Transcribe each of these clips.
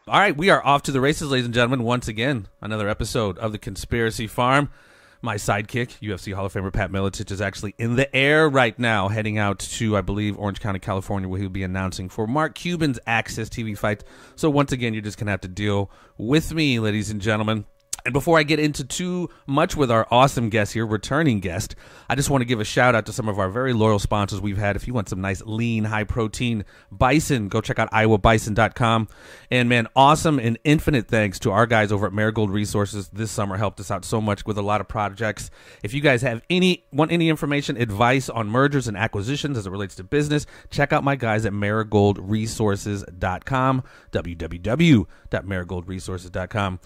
All right, we are off to the races, ladies and gentlemen. Once again, another episode of the Conspiracy Farm. My sidekick, UFC Hall of Famer Pat Miletich, is actually in the air right now, heading out to, I believe, Orange County, California, where he'll be announcing for Mark Cuban's Access TV fight. So once again, you're just going to have to deal with me, ladies and gentlemen. And before I get into too much with our awesome guest here, returning guest, I just want to give a shout out to some of our very loyal sponsors we've had. If you want some nice, lean, high-protein bison, go check out iowabison.com. And, man, awesome and infinite thanks to our guys over at Marigold Resources. This summer helped us out so much with a lot of projects. If you guys have want any information, advice on mergers and acquisitions as it relates to business, check out my guys at marigoldresources.com, www.marigoldresources.com.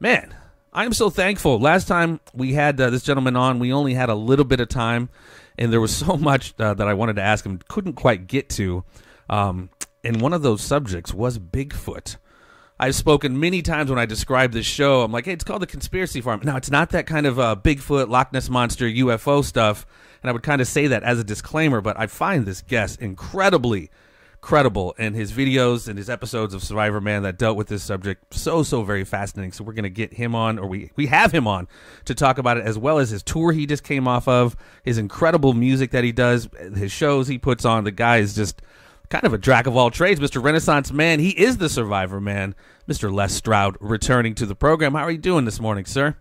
Man, I am so thankful. Last time we had this gentleman on, we only had a little bit of time, and there was so much that I wanted to ask him, couldn't quite get to. And one of those subjects was Bigfoot. I've spoken many times when I describe this show. I'm like, hey, it's called The Conspiracy Farm. Now, it's not that kind of Bigfoot, Loch Ness Monster, UFO stuff, and I would kind of say that as a disclaimer, but I find this guest incredibly credible, and his videos and his episodes of Survivorman that dealt with this subject so very fascinating. So we're going to get him on, or we have him on to talk about it, as well as his tour he just came off of, his incredible music that he does, his shows he puts on. The guy is just kind of a jack of all trades, Mr. Renaissance Man. He is the Survivor Man, Mr. Les Stroud, returning to the program. How are you doing this morning, sir?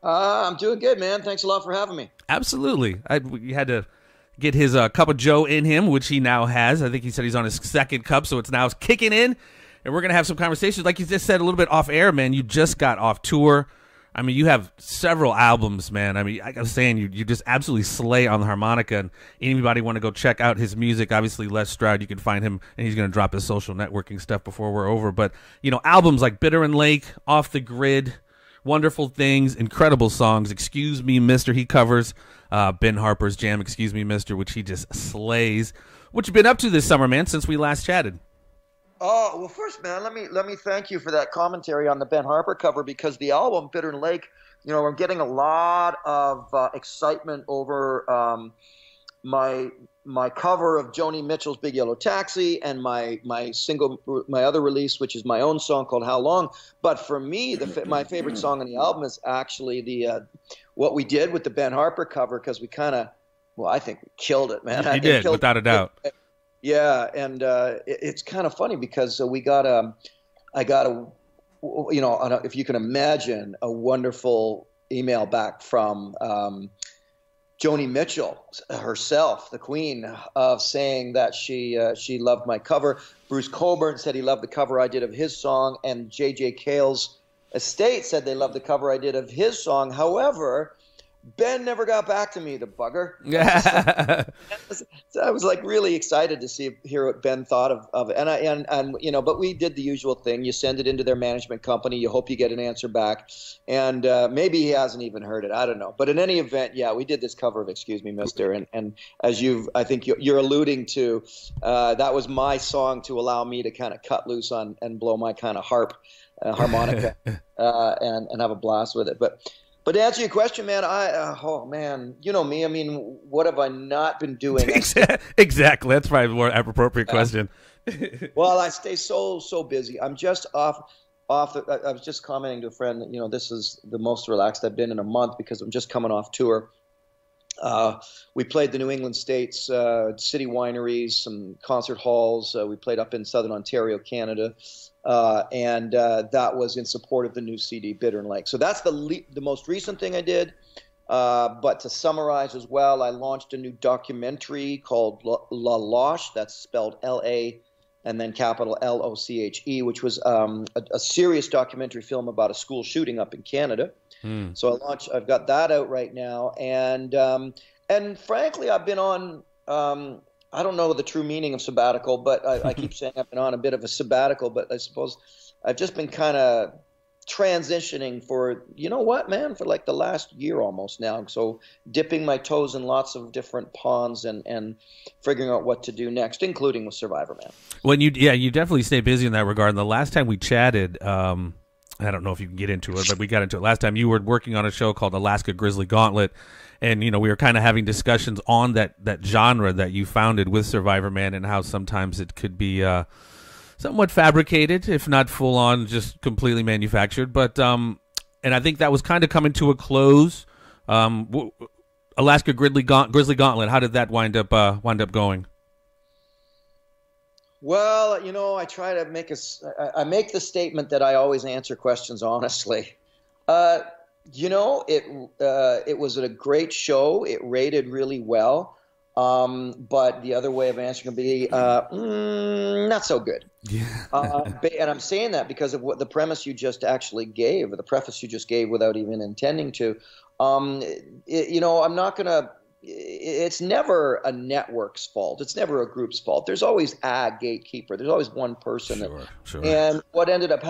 I'm doing good, man. Thanks a lot for having me. Absolutely. We had to get his cup of joe in him, which he now has. I think he said he's on his second cup, so it's now kicking in, and we're going to have some conversations. Like you just said a little bit off air, man, you just got off tour. I mean, you have several albums, man. I mean, like I was saying, you just absolutely slay on the harmonica, and anybody want to go check out his music, obviously Les Stroud, you can find him, and he's going to drop his social networking stuff before we're over. But, you know, albums like Bitter and Lake, Off the Grid, Wonderful Things, incredible songs. Excuse Me, Mister, he covers Ben Harper's jam, Excuse Me, Mister, which he just slays. What you been up to this summer, man, since we last chatted? Oh, well, first, man, let me thank you for that commentary on the Ben Harper cover, because the album Bitter and Lake, you know, I'm getting a lot of excitement over my cover of Joni Mitchell's Big Yellow Taxi, and my other release, which is my own song called How Long. But for me, my favorite song on the album is actually the what we did with the Ben Harper cover, because we kind of, well, I think we killed it, man. You did, without a doubt. Yeah, and it's kind of funny because I got a, you know, if you can imagine, a wonderful email back from Joni Mitchell herself, the queen, of saying that she loved my cover. Bruce Coburn said he loved the cover I did of his song, and J.J. Cale's estate said they loved the cover I did of his song. However, Ben never got back to me, the bugger. So I was like really excited to hear what Ben thought of it. And you know, but we did the usual thing. You send it into their management company. You hope you get an answer back. And maybe he hasn't even heard it. I don't know. But in any event, yeah, we did this cover of Excuse Me, Mister. And as I think you're alluding to, that was my song to allow me to kind of cut loose on and blow my kind of harmonica and have a blast with it. But to answer your question, man, oh man, you know me. I mean, what have I not been doing? Exactly. That's probably a more appropriate question. Well, I stay so busy. I'm just off. I was just commenting to a friend that, you know, this is the most relaxed I've been in a month, because I'm just coming off tour. We played the New England states, city wineries, some concert halls. We played up in Southern Ontario, Canada. And that was in support of the new CD, Bitter and Lake. So that's the most recent thing I did. But to summarize as well, I launched a new documentary called La Loche. That's spelled L-A and then capital L-O-C-H-E, which was a serious documentary film about a school shooting up in Canada. So I've got that out right now. And frankly, I've been on I don't know the true meaning of sabbatical, but I keep saying I've been on a bit of a sabbatical, but I suppose I've just been kind of transitioning for, you know what, man, for like the last year almost now. So dipping my toes in lots of different ponds and figuring out what to do next, including with Survivorman. Well, you definitely stay busy in that regard. And the last time we chatted, I don't know if you can get into it, but we got into it last time. You were working on a show called Alaska Grizzly Gauntlet, and you know we were kind of having discussions on that genre that you founded with Survivorman, and how sometimes it could be somewhat fabricated, if not full on, just completely manufactured. But and I think that was kind of coming to a close. Alaska Grizzly Gauntlet. How did that wind up going? Well, I try to I make the statement that I always answer questions honestly. It was a great show. It rated really well. But the other way of answering would be not so good. Yeah. And I'm saying that because of what the premise you just actually gave, or the preface you just gave without even intending to. I'm not going to – it's never a network's fault. It's never a group's fault. There's always a gatekeeper. There's always one person. Sure. And what ended up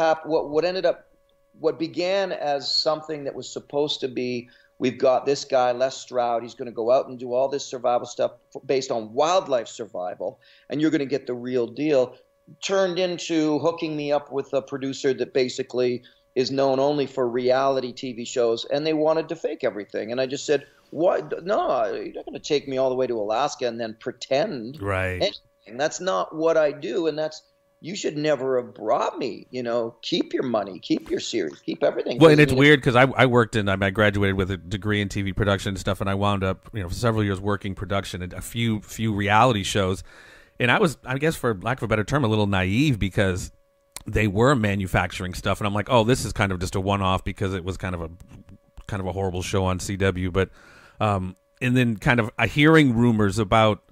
what began as something that was supposed to be, we've got this guy, Les Stroud, he's going to go out and do all this survival stuff based on wildlife survival, and you're going to get the real deal, turned into hooking me up with a producer that basically is known only for reality TV shows, and they wanted to fake everything. And I just said, "What? No, you're not going to take me all the way to Alaska and then pretend right anything. That's not what I do, and you should never have brought me. Keep your money, keep your series, keep everything." Well, and it's weird because I worked I graduated with a degree in TV production and stuff, and I wound up, for several years working production and a few reality shows. And I was, I guess, for lack of a better term, a little naive because they were manufacturing stuff, and I'm like, oh, this is kind of just a one-off because it was kind of a horrible show on CW. But and then kind of hearing rumors about,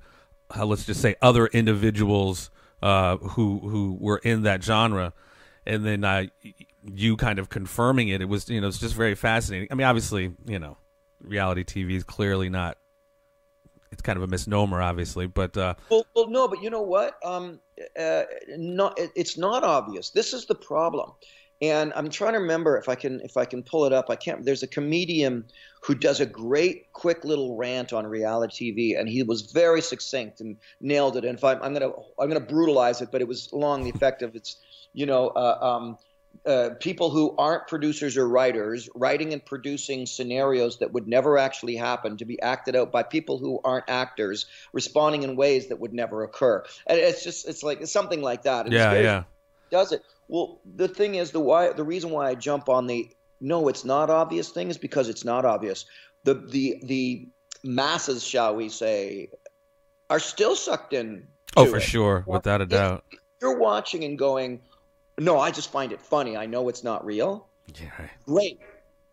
let's just say, other individuals who were in that genre, and then you kind of confirming it. It was, it's just very fascinating. I mean, obviously, reality TV is clearly not. It's kind of a misnomer, obviously, but well, no, but you know what? It's not obvious. This is the problem, and I'm trying to remember if I can pull it up. I can't. There's a comedian who does a great, quick little rant on reality TV, and he was very succinct and nailed it. And if I'm gonna brutalize it, but it was along the effective. It's people who aren't producers or writers writing and producing scenarios that would never actually happen to be acted out by people who aren't actors responding in ways that would never occur. And it's like something like that. And does it? Well, the thing is, the reason why I jump on the no, it's not obvious thing is because it's not obvious. The masses, shall we say, are still sucked in. Oh, for sure, without a doubt. You're watching and going, no, I just find it funny. I know it's not real. Yeah. Great.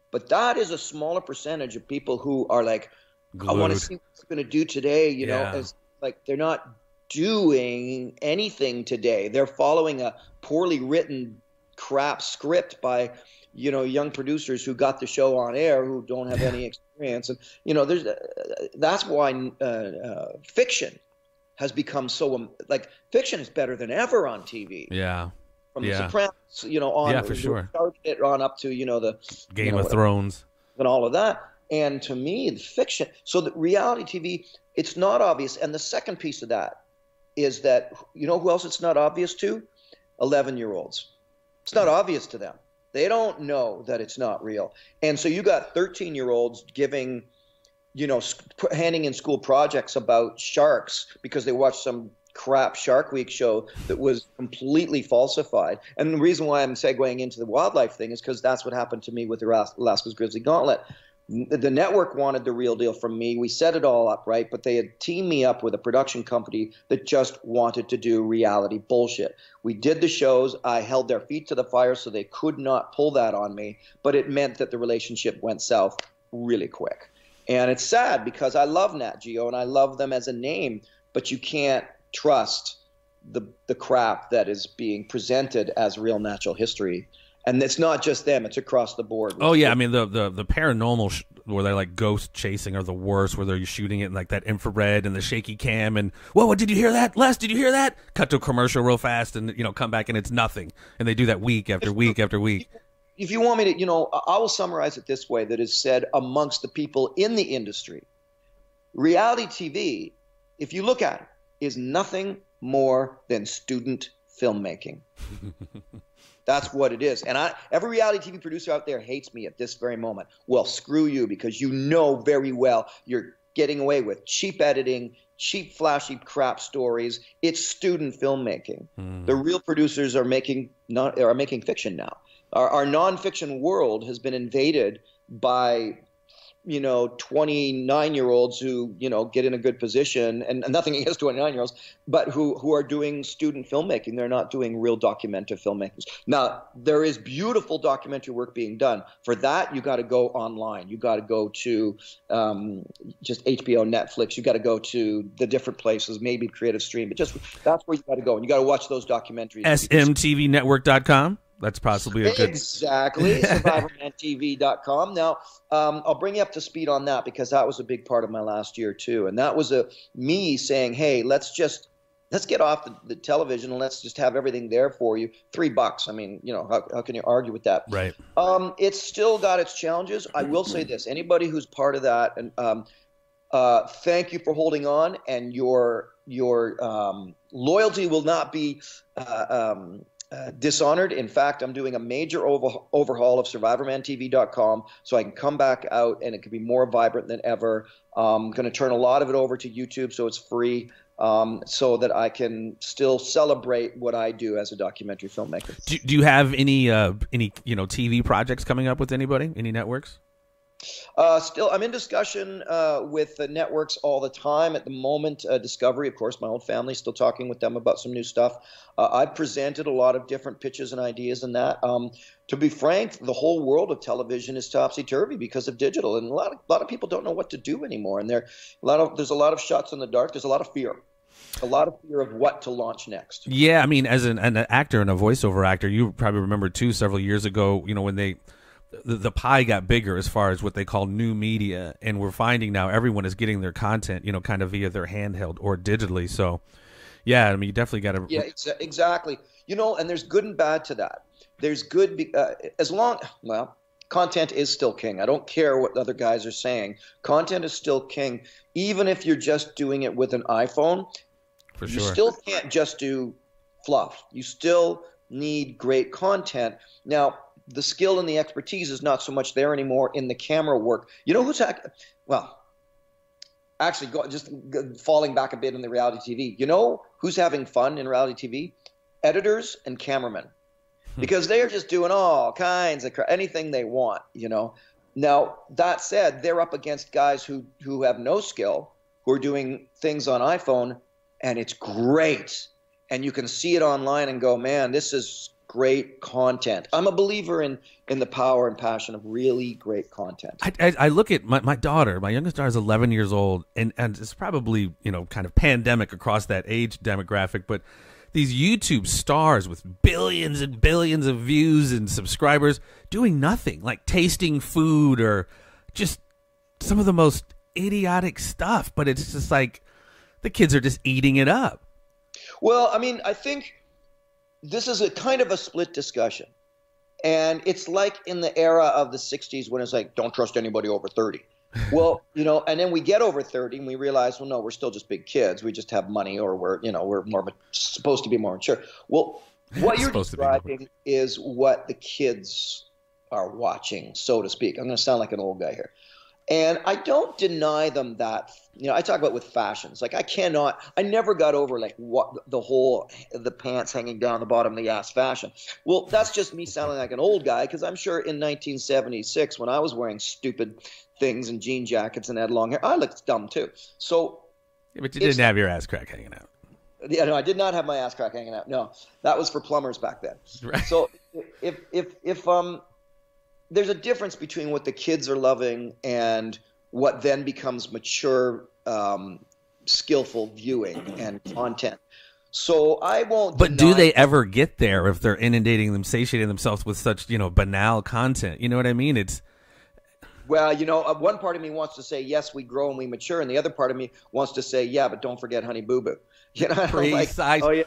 But that is a smaller percentage of people who are like, glued. I want to see what it's going to do today. It's like they're not doing anything today. They're following a poorly written crap script by, young producers who got the show on air who don't have any experience. And, that's why fiction has become so, fiction is better than ever on TV. Yeah. From The Sopranos, on for sure. It on up to the Game of Thrones and all of that. And to me, the fiction. So the reality TV, it's not obvious. And the second piece of that is that who else it's not obvious to? 11-year-olds. It's not obvious to them. They don't know that it's not real. And so you got 13-year-olds giving, handing in school projects about sharks because they watched some crap Shark Week show that was completely falsified. And the reason why I'm segueing into the wildlife thing is because that's what happened to me with Alaska's Grizzly Gauntlet. The network wanted the real deal from me. We set it all up, right? But they had teamed me up with a production company that just wanted to do reality bullshit. We did the shows. I held their feet to the fire so they could not pull that on me. But it meant that the relationship went south really quick. And it's sad because I love Nat Geo and I love them as a name, but you can't trust the crap that is being presented as real natural history. And it's not just them; it's across the board. Oh yeah, I mean the paranormal where they're like ghost chasing are the worst. Where they're shooting it in like that infrared and the shaky cam and whoa, what did you hear that? Les, did you hear that? Cut to a commercial real fast and come back and it's nothing. And they do that week after week after week. If you want me to, I will summarize it this way: that is said amongst the people in the industry. Reality TV, if you look at it, is nothing more than student filmmaking. That's what it is. And every reality TV producer out there hates me at this very moment. Well, screw you, because you know very well you're getting away with cheap editing, cheap, flashy crap stories. It's student filmmaking. The real producers are making fiction now. Our nonfiction world has been invaded by 29-year-olds who, get in a good position, and nothing against 29-year-olds, but who are doing student filmmaking. They're not doing real documentary filmmakers. Now, there is beautiful documentary work being done. For that, you got to go online. You got to go to just HBO, Netflix. You got to go to the different places, maybe Creative Stream, but that's where you got to go, and you got to watch those documentaries. smtvnetwork.com. That's possibly a good... Exactly. SurvivormanTV.com. Now, I'll bring you up to speed on that because that was a big part of my last year too. And that was me saying, hey, let's get off the television and let's just have everything there for you. $3. I mean, how can you argue with that? Right. It's still got its challenges. I will say this. Anybody who's part of that, and thank you for holding on, and your loyalty will not be dishonored. In fact, I'm doing a major overhaul of SurvivormanTV.com so I can come back out and it can be more vibrant than ever. I'm going to turn a lot of it over to YouTube so it's free, so that I can still celebrate what I do as a documentary filmmaker. Do you have any TV projects coming up with anybody? Any networks? Still, I'm in discussion with the networks all the time. At the moment, Discovery, of course, my old family, still talking with them about some new stuff. I've presented a lot of different pitches and ideas in that. To be frank, the whole world of television is topsy-turvy because of digital, and a lot of people don't know what to do anymore. And there's a lot of shots in the dark. There's a lot of fear. A lot of fear of what to launch next. Yeah, I mean, as an actor and a voiceover actor, you probably remember too several years ago, when the pie got bigger as far as what they call new media, and we're finding now everyone is getting their content, kind of via their handheld or digitally. So, yeah, I mean, you definitely got to. Yeah, exactly. And there's good and bad to that. There's good content is still king. I don't care what other guys are saying. Content is still king, even if you're just doing it with an iPhone. For sure. You still can't just do fluff. You still need great content. Now, the skill and the expertise is not so much there anymore in the camera work. Who's falling back a bit in the reality TV. Who's having fun in reality TV? Editors and cameramen, because they are just doing all kinds of anything they want. Now, that said, they're up against guys who have no skill, who are doing things on iPhone, and it's great. And you can see it online and go, man, this is great content. I'm a believer in the power and passion of really great content. I look at my daughter. My youngest daughter is 11 years old, and it's probably kind of pandemic across that age demographic. But these YouTube stars with billions and billions of views and subscribers doing nothing, like tasting food or just some of the most idiotic stuff. But it's just like the kids are just eating it up. Well, I mean, I think this is a kind of a split discussion. And it's like in the era of the 60s when it's like, don't trust anybody over 30. Well, and then we get over 30 and we realize, well, no, we're still just big kids. We just have money, or we're supposed to be more mature. Well, what you're describing is what the kids are watching, so to speak. I'm going to sound like an old guy here. And I don't deny them that. I talk about with fashions. Like I never got over like what the pants hanging down the bottom of the ass fashion. Well, that's just me sounding like an old guy, because I'm sure in 1976 when I was wearing stupid things and jean jackets and had long hair, I looked dumb too. So, yeah, but you didn't have your ass crack hanging out. Yeah, no, I did not have my ass crack hanging out. No, that was for plumbers back then. Right. So if there's a difference between what the kids are loving and what then becomes mature, skillful viewing and content. So I won't. But do they ever get there if they're inundating them, satiating themselves with such banal content? You know what I mean? It's. Well, one part of me wants to say, yes, we grow and we mature, and the other part of me wants to say, yeah, but don't forget Honey Boo Boo. Precise. Like, oh, yeah,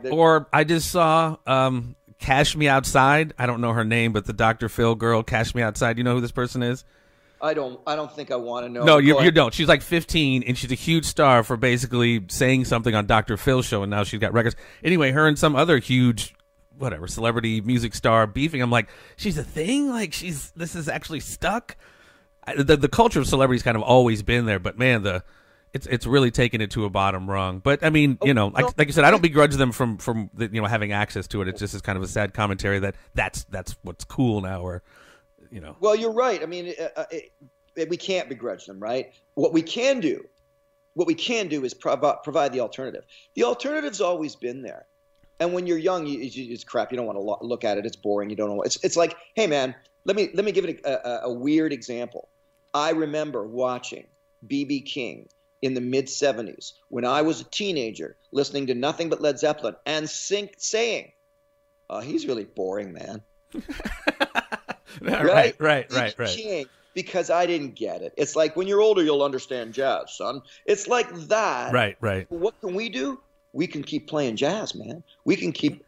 or I just saw Cash Me Outside. I don't know her name, but the Dr. Phil girl, Cash Me Outside. You know who this person is? I don't think I want to know. No, you don't. She's like 15, and she's a huge star for basically saying something on Dr. Phil's show, and now she's got records. Anyway, her and some other huge celebrity music star beefing. I'm like, she's a thing? Like, this is actually stuck? The culture of celebrity's kind of always been there, but man, it's really taking it to a bottom rung. But I mean, you know, like you said, I don't begrudge them from the, you know, having access to it. It's just as kind of a sad commentary that's what's cool now, or you know. Well, you're right. I mean, we can't begrudge them, right? What we can do is provide the alternative. The alternative's always been there. And when you're young, it's crap. You don't want to look at it. It's boring. You don't know. It's like, hey man, let me give it a weird example. I remember watching B.B. King in the mid-'70s when I was a teenager, listening to nothing but Led Zeppelin and saying, "Oh, he's really boring, man." Right. King, because I didn't get it. It's like when you're older, you'll understand jazz, son. It's like that. Right. What can we do? We can keep playing jazz, man. We can keep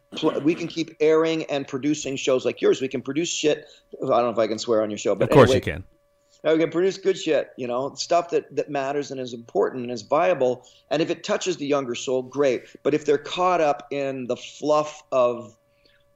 airing and producing shows like yours. We can produce shit. I don't know if I can swear on your show, but of course anyway, you can. we can produce good shit, you know, stuff that matters and is important and is viable. And if it touches the younger soul, great. But if they're caught up in the fluff of,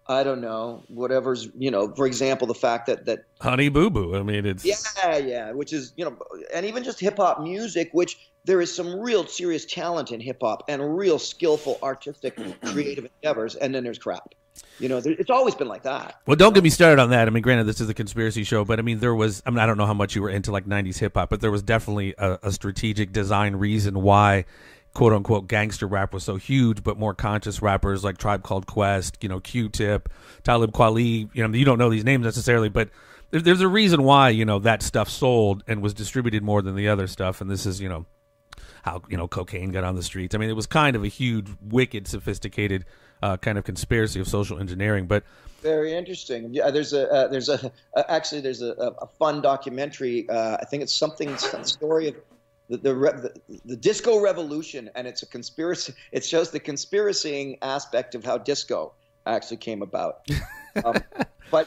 I don't know, whatever's, you know, for example, the fact that Honey Boo Boo. I mean, it's yeah, which is, you know, and even just hip hop music, which there is some real serious talent in hip hop and real skillful, artistic, creative endeavors, and then there's crap. You know, it's always been like that. Well, don't get me started on that. I mean, granted, this is a conspiracy show, but I mean, I don't know how much you were into like 90s hip hop, but there was definitely a strategic design reason why, quote unquote, gangster rap was so huge, but more conscious rappers like Tribe Called Quest, you know, Q-Tip, Talib Kweli, you know, you don't know these names necessarily, but there's a reason why, you know, that stuff sold and was distributed more than the other stuff. And this is, you know, how, you know, cocaine got on the streets. I mean, it was kind of a huge, wicked, sophisticated kind of conspiracy of social engineering. But very interesting. Yeah, there's a fun documentary. I think it's some story of the disco revolution, and it's a conspiracy. It shows the conspiracying aspect of how disco actually came about. But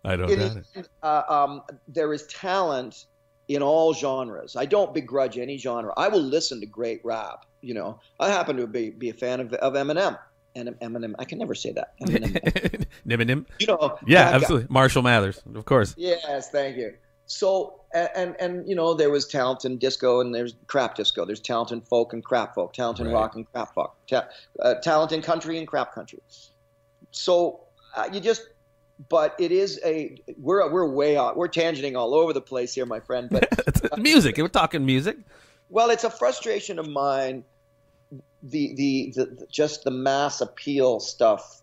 I don't know. There is talent in all genres. I don't begrudge any genre. I will listen to great rap. You know, I happen to be a fan of Eminem. And Eminem, I can never say that. Eminem. You know. Yeah, absolutely. Marshall Mathers, of course. Yes, thank you. So, and you know, there was talent in disco and there's crap disco. There's talent in folk and crap folk. Talent in rock and crap folk. Talent in country and crap country. So but it is we're way out. We're tangenting all over the place here, my friend. But music. We're talking music. Well, it's a frustration of mine. Just the mass appeal stuff.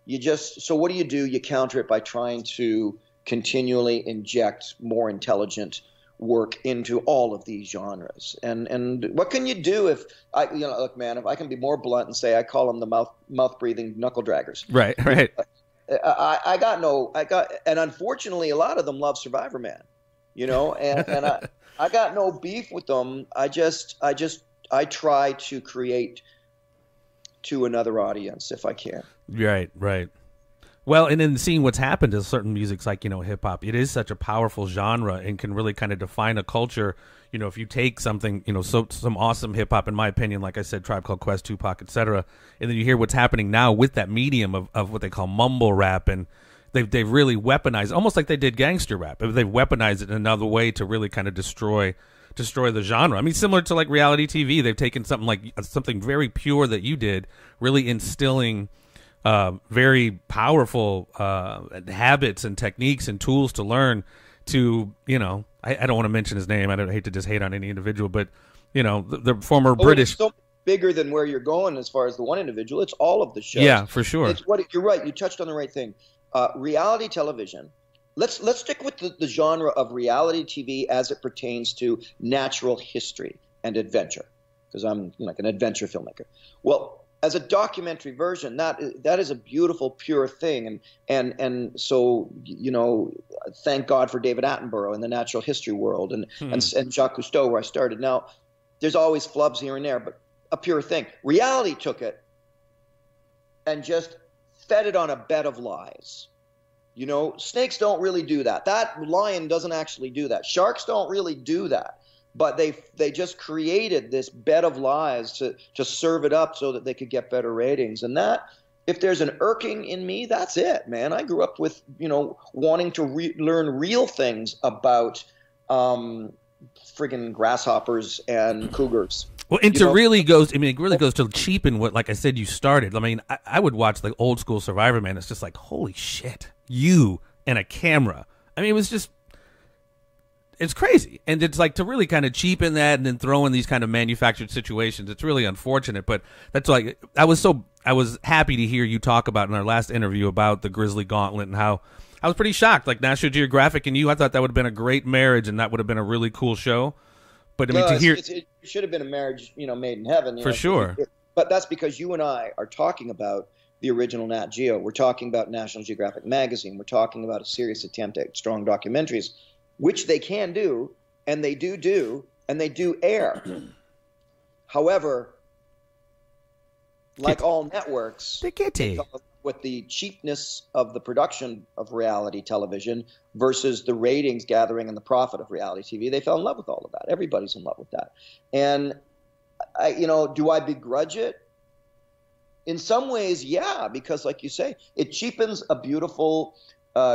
So what do? You counter it by trying to continually inject more intelligent work into all of these genres. And what can you do if look, man, if I can be more blunt and say I call them the mouth breathing knuckle draggers. Right. And unfortunately a lot of them love Survivorman, you know, and I got no beef with them. I try to create to another audience if I can. Right. Well, and then seeing what's happened to certain musics like, you know, hip hop, it is such a powerful genre and can really kind of define a culture. You know, if you take something, you know, some awesome hip hop, in my opinion, like I said, Tribe Called Quest, Tupac, etc., and then you hear what's happening now with that medium of what they call mumble rap, and they've really weaponized, almost like they did gangster rap. They've weaponized it in another way to really kind of destroy the genre. I mean, similar to like reality TV, they've taken something very pure that you did, really instilling very powerful habits and techniques and tools to learn to, you know, I don't want to mention his name. I don't hate to just hate on any individual, but, you know, the former British. It's so bigger than where you're going as far as the one individual. It's all of the shows. Yeah, for sure. You're right. You touched on the right thing. Reality television. Let's stick with the genre of reality TV as it pertains to natural history and adventure, because I'm like an adventure filmmaker. Well, as a documentary version, that is a beautiful, pure thing, and so, you know, thank God for David Attenborough in the natural history world, and Jacques Cousteau, where I started. Now, there's always flubs here and there, but a pure thing. Reality took it and just fed it on a bed of lies. You know, snakes don't really do that. That lion doesn't actually do that. Sharks don't really do that. But they just created this bed of lies to serve it up so that they could get better ratings. And that, if there's an irking in me, that's it, man. I grew up with, you know, wanting to learn real things about friggin' grasshoppers and cougars. Well, and to really goes, I mean, it really goes to cheapen what, like I said, you started. I mean, I would watch the old school Survivorman. It's just like, holy shit, you and a camera. I mean, it was just, it's crazy. And it's like to really kind of cheapen that and then throw in these kind of manufactured situations. It's really unfortunate, but that's like, I was happy to hear you talk about in our last interview about the Grizzly Gauntlet and how I was pretty shocked. Like National Geographic and you, I thought that would have been a great marriage and that would have been a really cool show. But I mean, to hear it should have been a marriage, made in heaven. For sure. But that's because you and I are talking about the original Nat Geo. We're talking about National Geographic magazine. We're talking about a serious attempt at strong documentaries, which they can do, and they do, and they do air. However, like all networks, with the cheapness of the production of reality television versus the ratings gathering and the profit of reality TV, they fell in love with all of that. Everybody's in love with that. And do I begrudge it? In some ways, yeah, because like you say, it cheapens a beautiful,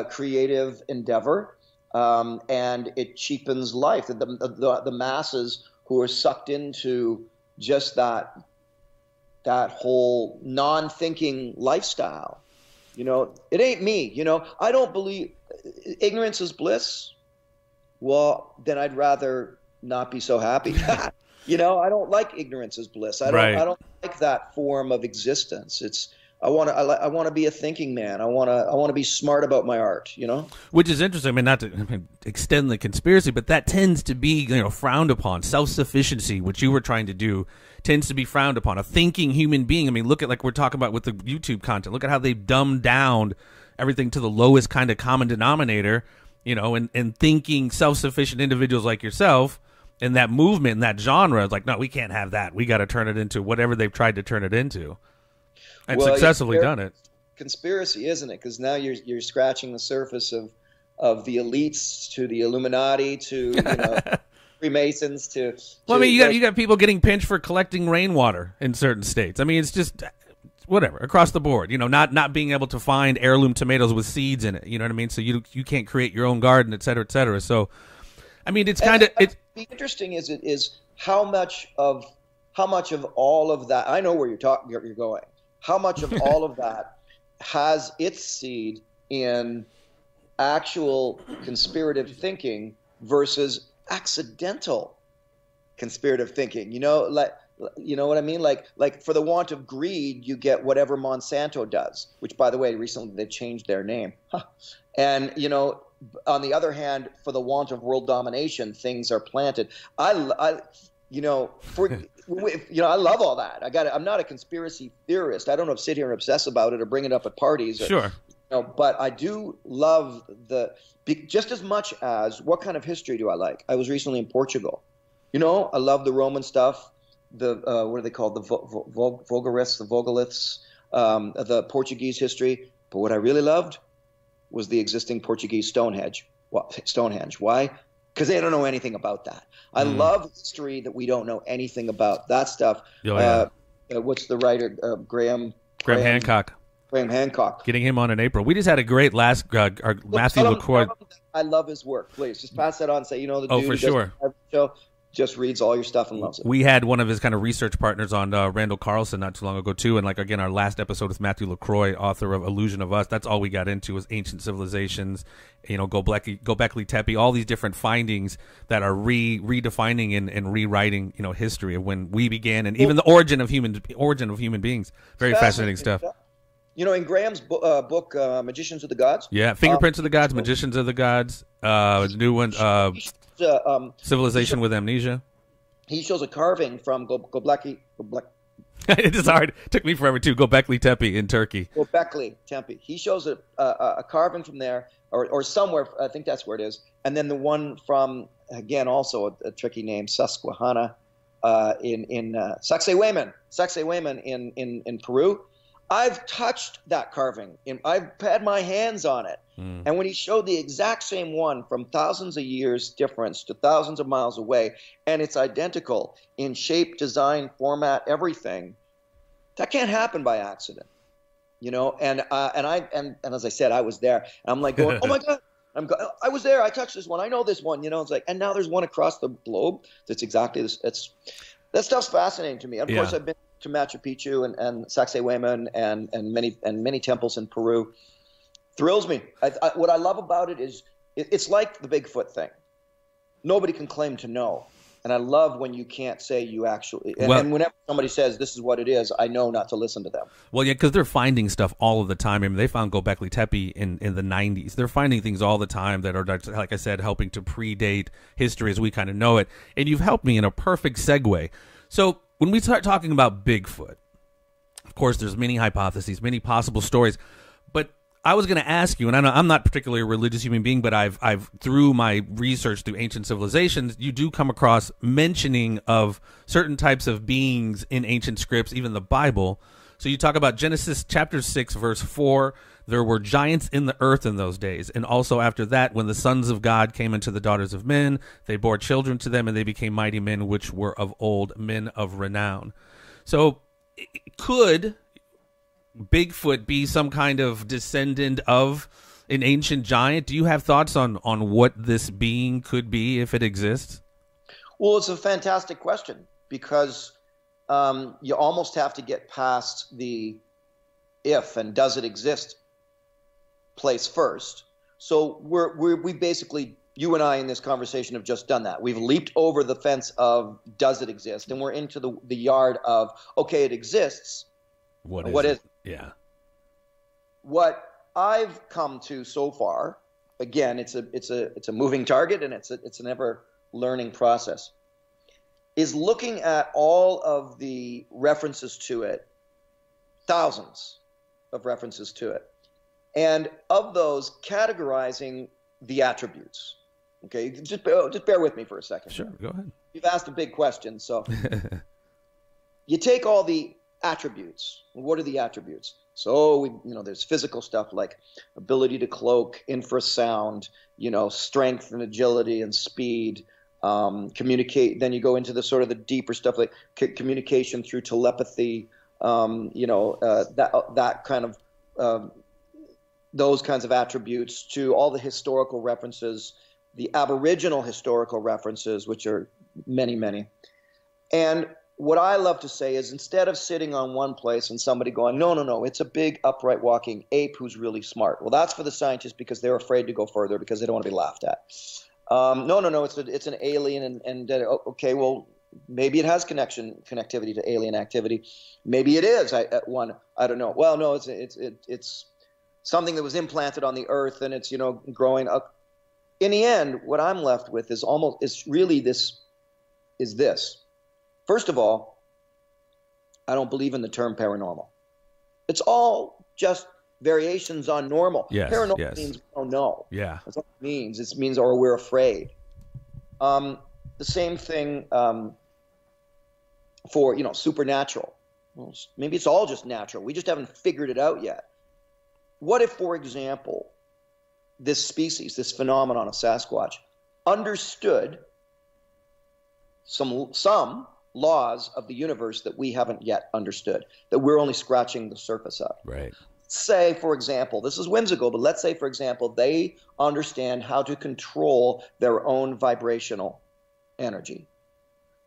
creative endeavor, and it cheapens life. The masses who are sucked into just that whole non-thinking lifestyle. It ain't me. I don't believe ignorance is bliss. Well, then I'd rather not be so happy. I don't like ignorance is bliss. I don't like that form of existence. I want to be a thinking man. I want to be smart about my art, Which is interesting. I mean, not to extend the conspiracy, but that tends to be, frowned upon. Self-sufficiency, which you were trying to do, tends to be frowned upon. A thinking human being. I mean, look at like we're talking about with the YouTube content. Look at how they've dumbed down everything to the lowest kind of common denominator, and thinking self-sufficient individuals like yourself and that movement and that genre is like, no, we can't have that. We got to turn it into whatever they've tried to turn it into. And successfully done it. Conspiracy, isn't it? Because now you're scratching the surface of the elites to the Illuminati to Freemasons to. Well, I mean, you got people getting pinched for collecting rainwater in certain states. I mean, it's just whatever across the board. Not being able to find heirloom tomatoes with seeds in it. You know what I mean? So you can't create your own garden, et cetera, et cetera. So, I mean, it's kind of it's. The interesting is how much of all of that. I know where you're going. How much of all of that has its seed in actual conspirative thinking versus accidental conspirative thinking? You know what I mean? Like for the want of greed, you get whatever Monsanto does, which, by the way, recently they changed their name. And, on the other hand, for the want of world domination, things are planted. I love all that. I'm not a conspiracy theorist. I don't sit here and obsess about it or bring it up at parties. Sure. But I do love just as much as what kind of history do I like? I was recently in Portugal. I love the Roman stuff. The what are they called? The Vulgarists, the Vogoliths, the Portuguese history. But what I really loved was the existing Portuguese Stonehenge. Stonehenge. Why? Because they don't know anything about that. I love history that we don't know anything about. That stuff. Oh, yeah. What's the writer? Graham Hancock. Graham Hancock. Getting him on in April. We just had a great last Matthew LaCroix. I love his work. Please just pass that on. Say, the dude for who sure. does the show just reads all your stuff and loves it. We had one of his kind of research partners on, Randall Carlson, not too long ago too, and again, our last episode with Matthew LaCroix, author of Illusion of Us. That's all we got into was ancient civilizations, Göbekli Tepe, all these different findings that are redefining and rewriting, history of when we began and even the origin of human beings. Very fascinating stuff. In Graham's book, Magicians of the Gods. Yeah, Fingerprints of the Gods, Magicians of the Gods. New one. Civilization with Amnesia. He shows a carving from Göbekli. It is hard. It took me forever too. Göbekli Tepe in Turkey. Göbekli Tepe. He shows a carving from there, or somewhere. I think that's where it is. And then the one from, again, also a tricky name, Susquehanna, in Sacsayhuaman in Peru. I've touched that carving. I've had my hands on it. And when he showed the exact same one from thousands of years difference to thousands of miles away, and it's identical in shape, design, format, everything, that can't happen by accident. And as I said, I was there. And I'm like going, oh my God, I was there. I touched this one. I know this one. You know, it's like, and now there's one across the globe that's exactly this. That stuff's fascinating to me. Of course, I've been to Machu Picchu and Sacsayhuaman and many temples in Peru. Thrills me. What I love about it is it's like the Bigfoot thing. Nobody can claim to know. And I love when you can't say you actually. And whenever somebody says this is what it is, I know not to listen to them. Well, yeah, because they're finding stuff all of the time. I mean, they found Göbekli Tepe in the 90s. They're finding things all the time that are, like I said, helping to predate history as we kind of know it. And you've helped me in a perfect segue. So when we start talking about Bigfoot, of course, there's many hypotheses, many possible stories. But I was going to ask you, and I'm not particularly a religious human being, but I've through my research through ancient civilizations, you do come across mentioning of certain types of beings in ancient scripts, even the Bible. So you talk about Genesis chapter 6, verse 4. There were giants in the earth in those days. And also after that, when the sons of God came into the daughters of men, they bore children to them, and they became mighty men, which were of old, men of renown. So could Bigfoot be some kind of descendant of an ancient giant? Do you have thoughts on what this being could be if it exists? Well, it's a fantastic question because you almost have to get past the if and does it exist place first. So we basically, you and I in this conversation have just done that. We've leaped over the fence of does it exist, and we're into the yard of okay, it exists. What is it? Yeah. What I've come to so far, again, it's a moving target, and it's an ever learning process, is looking at all of the references to it, thousands of references to it, and of those categorizing the attributes. Okay, just bear with me for a second. Sure, go ahead. You've asked a big question, so you take all the attributes. What are the attributes? So there's physical stuff like ability to cloak, infrasound, strength and agility and speed, communicate. Then you go into the sort of the deeper stuff like communication through telepathy, that kind of those kinds of attributes, to all the historical references, the Aboriginal historical references, which are many, many. And what I love to say is instead of sitting on one place and somebody going, no, it's a big upright walking ape who's really smart. Well, that's for the scientists because they're afraid to go further because they don't want to be laughed at. No, it's an alien, and okay, well, maybe it has connectivity to alien activity. Maybe it is. I don't know. Well, no, it's something that was implanted on the earth, and it's growing up. In the end, what I'm left with is really this. First of all, I don't believe in the term paranormal. It's all just variations on normal. Yes, paranormal means we don't know. Yeah. That's what it means. It means or we're afraid. The same thing for, supernatural. Well, maybe it's all just natural. We just haven't figured it out yet. What if, for example, this species, this phenomenon of Sasquatch, understood some laws of the universe that we haven't yet understood, that we're only scratching the surface of. Right. Say, for example, this is whimsical, but let's say, for example, they understand how to control their own vibrational energy.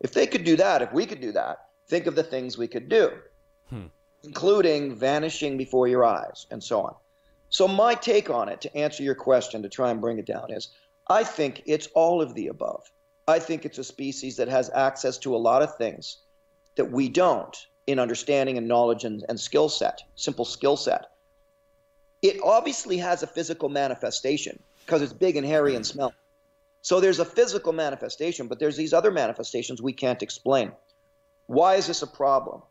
If they could do that, if we could do that, think of the things we could do, including vanishing before your eyes and so on. So my take on it, to answer your question, to try and bring it down, is I think it's all of the above. I think it's a species that has access to a lot of things that we don't in understanding and knowledge and skill set, simple skill set. It obviously has a physical manifestation because it's big and hairy and smelly. So there's a physical manifestation, but there's these other manifestations we can't explain. Why is this a problem?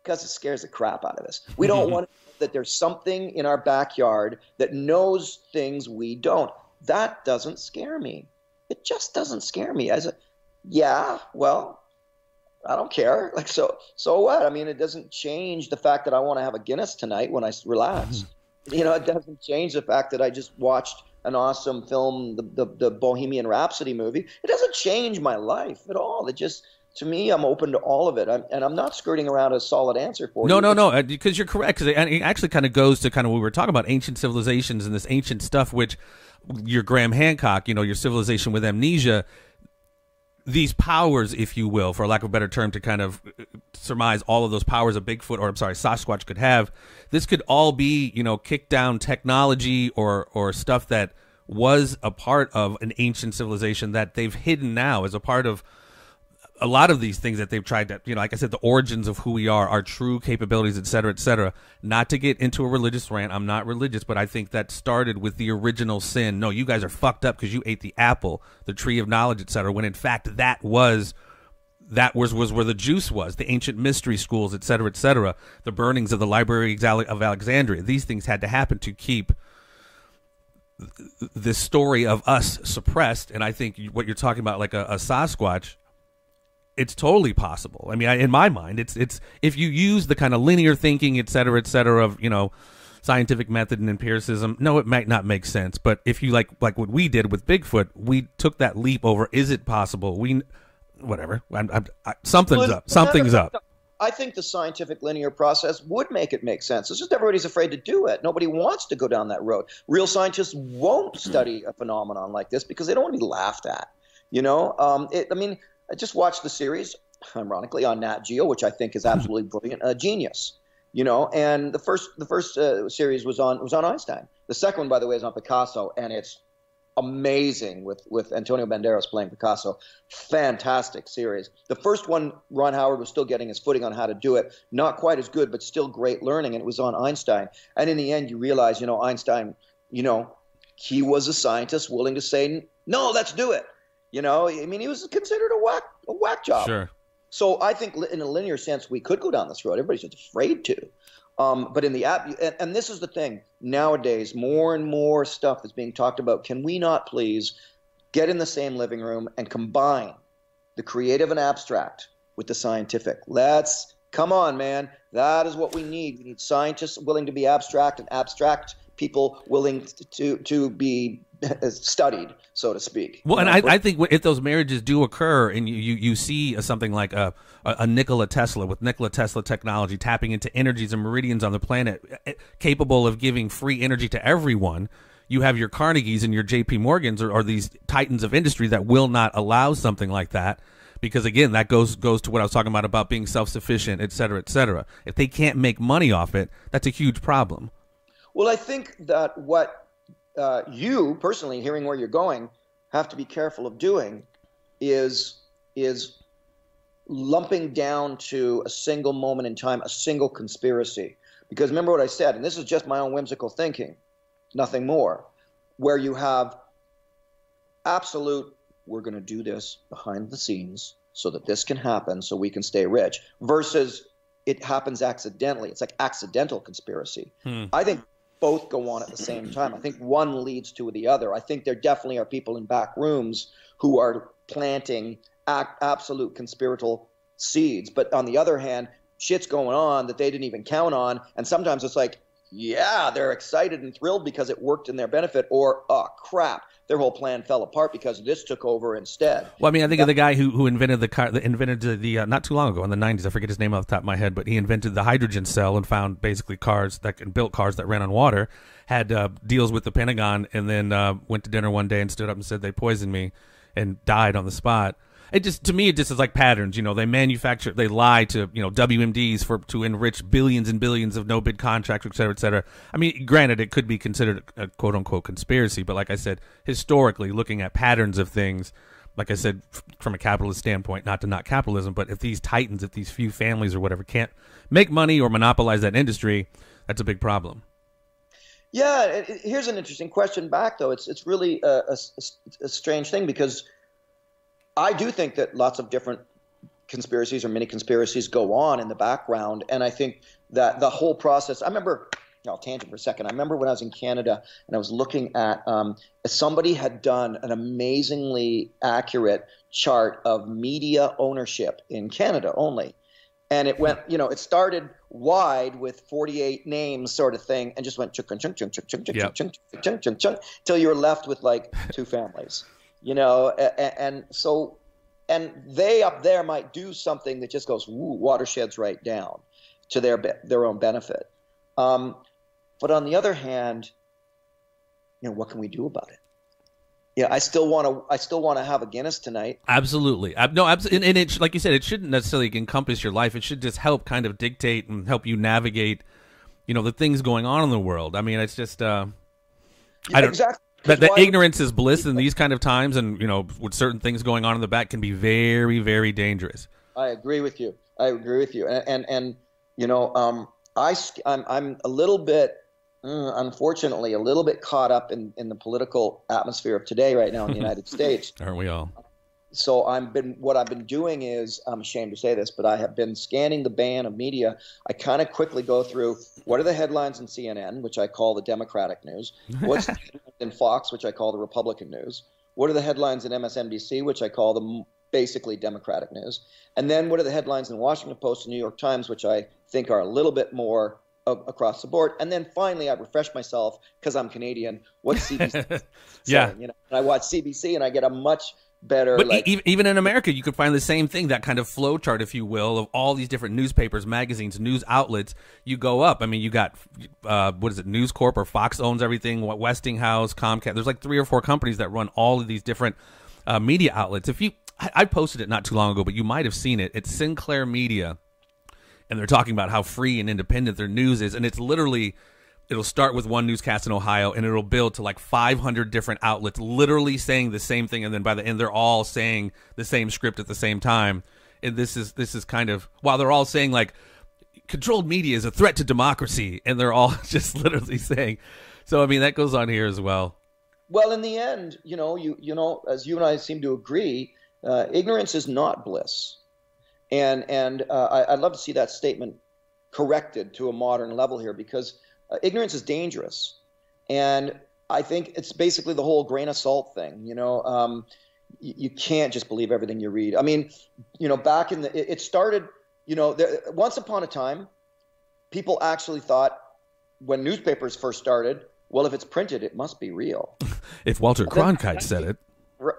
Because it scares the crap out of us. We don't want that there's something in our backyard that knows things we don't. That doesn't scare me. It just doesn't scare me. Well, I don't care. Like, so what? I mean, it doesn't change the fact that I want to have a Guinness tonight when I relax. It doesn't change the fact that I just watched an awesome film, the Bohemian Rhapsody movie. It doesn't change my life at all. It just to me, I'm open to all of it. I'm not skirting around a solid answer for No, you. no, because you're correct. Because it actually kind of goes to kind of what we were talking about, ancient civilizations and this ancient stuff, which your Graham Hancock, your civilization with amnesia, these powers, if you will, for lack of a better term, to kind of surmise all of those powers a Bigfoot, or I'm sorry, Sasquatch could have. This could all be, kicked down technology or stuff that was a part of an ancient civilization that they've hidden now as a part of a lot of these things that they've tried to, like I said, the origins of who we are, our true capabilities, et cetera, et cetera. Not to get into a religious rant. I'm not religious, but I think that started with the original sin. No, you guys are fucked up because you ate the apple, the tree of knowledge, et cetera, when in fact that was where the juice was, the ancient mystery schools, et cetera, the burnings of the Library of Alexandria. These things had to happen to keep this story of us suppressed. And I think what you're talking about, like a Sasquatch, it's totally possible. I mean, in my mind, it's if you use the kind of linear thinking, et cetera, of scientific method and empiricism. No, it might not make sense. But if you like what we did with Bigfoot, we took that leap over. Is it possible? Something's up. Something's up. I think the scientific linear process would make it make sense. It's just everybody's afraid to do it. Nobody wants to go down that road. Real scientists won't study a phenomenon like this because they don't want to be laughed at. I just watched the series, ironically, on Nat Geo, which I think is absolutely brilliant. Genius, And the first series was on Einstein. The second one, by the way, is on Picasso, and it's amazing with Antonio Banderas playing Picasso. Fantastic series. The first one, Ron Howard was still getting his footing on how to do it. Not quite as good, but still great learning, and it was on Einstein. And in the end, you realize, Einstein, he was a scientist willing to say, no, let's do it. He was considered a whack job. Sure. So I think in a linear sense, we could go down this road. Everybody's just afraid to. But in the app, and this is the thing, nowadays, more and more stuff is being talked about. Can we not please get in the same living room and combine the creative and abstract with the scientific? Come on, man. That is what we need. We need scientists willing to be abstract and abstract people willing to be studied, so to speak. Well, and I think if those marriages do occur, and you see something like a Nikola Tesla with Nikola Tesla technology tapping into energies and meridians on the planet, capable of giving free energy to everyone, you have your Carnegies and your J.P. Morgans or these titans of industry that will not allow something like that. Because again, that goes to what I was talking about being self-sufficient, et cetera, et cetera. If they can't make money off it, that's a huge problem. Well, I think that what you personally, hearing where you're going, have to be careful of doing is lumping down to a single moment in time, a single conspiracy. Because remember what I said, and this is just my own whimsical thinking, nothing more, where you have absolute, we're going to do this behind the scenes so that this can happen so we can stay rich, versus it happens accidentally. It's like accidental conspiracy. I think both go on at the same time. I think one leads to the other. I think there definitely are people in back rooms who are planting absolute conspiratorial seeds. But on the other hand, shit's going on that they didn't even count on. And sometimes it's like, yeah, they're excited and thrilled because it worked in their benefit, or, oh, crap, their whole plan fell apart because this took over instead. Well, I mean, I think of the guy who invented the car, not too long ago in the 90s, I forget his name off the top of my head, but he invented the hydrogen cell and found basically built cars that ran on water, had deals with the Pentagon, and then went to dinner one day and stood up and said they poisoned me and died on the spot. To me, it just is like patterns. They lie to, WMDs to enrich billions and billions of no-bid contracts, et cetera, et cetera. I mean, granted, it could be considered a quote-unquote conspiracy, but like I said, historically, looking at patterns of things, like I said, from a capitalist standpoint, not to knock capitalism, but if these titans, if these few families or whatever can't make money or monopolize that industry, that's a big problem. Yeah, here's an interesting question back, though. It's really a strange thing, because I do think that lots of different conspiracies or mini conspiracies go on in the background. And I think that the whole process, I remember, I'll tangent for a second. I remember when I was in Canada and I was looking at, somebody had done an amazingly accurate chart of media ownership in Canada only. And it went, it started wide with 48 names sort of thing, and just went chunk, chunk, chunk, chunk, chunk, chunk, chunk, chunk, chunk, chunk, till you were left with like two families. And so and they up there might do something that just goes, "Ooh, watersheds right down," to their own benefit. But on the other hand, what can we do about it? Yeah, I still want to have a Guinness tonight. Absolutely. No, absolutely. And it, like you said, it shouldn't necessarily encompass your life. It should just help kind of dictate and help you navigate, the things going on in the world. I mean, it's just, I don't, exactly. that ignorance is bliss in these kind of times, and, with certain things going on in the back can be very, very dangerous. I agree with you. And I'm a little bit, unfortunately, a little bit caught up in the political atmosphere of today right now in the United States. Aren't we all? So what I've been doing is, I'm ashamed to say this, but I have been scanning the ban of media. I kind of quickly go through what are the headlines in CNN, which I call the Democratic news. What's the headlines in Fox, which I call the Republican news. What are the headlines in MSNBC, which I call the basically Democratic news. And then what are the headlines in Washington Post and New York Times, which I think are a little bit more across the board. And then finally, I refresh myself because I'm Canadian. What's CBC? Yeah. And I watch CBC and I get a much better. But even in America, you could find the same thing, that kind of flow chart, if you will, of all these different newspapers, magazines, news outlets. You go up. I mean, you got, what is it, News Corp, or Fox owns everything, Westinghouse, Comcast. There's like 3 or 4 companies that run all of these different media outlets. I posted it not too long ago, but you might have seen it. It's Sinclair Media. And they're talking about how free and independent their news is. And it's literally, it'll start with one newscast in Ohio, and it'll build to like 500 different outlets literally saying the same thing. And then by the end, they're all saying the same script at the same time. And this is kind of, while they're all saying like controlled media is a threat to democracy, and they're all just literally saying. So, I mean, that goes on here as well. Well, in the end, as you and I seem to agree, ignorance is not bliss. And I'd love to see that statement corrected to a modern level here, because ignorance is dangerous. And I think it's basically the whole grain of salt thing. You can't just believe everything you read. I mean, back in it started, once upon a time, people actually thought, when newspapers first started, well, if it's printed, it must be real. If Walter Cronkite said it.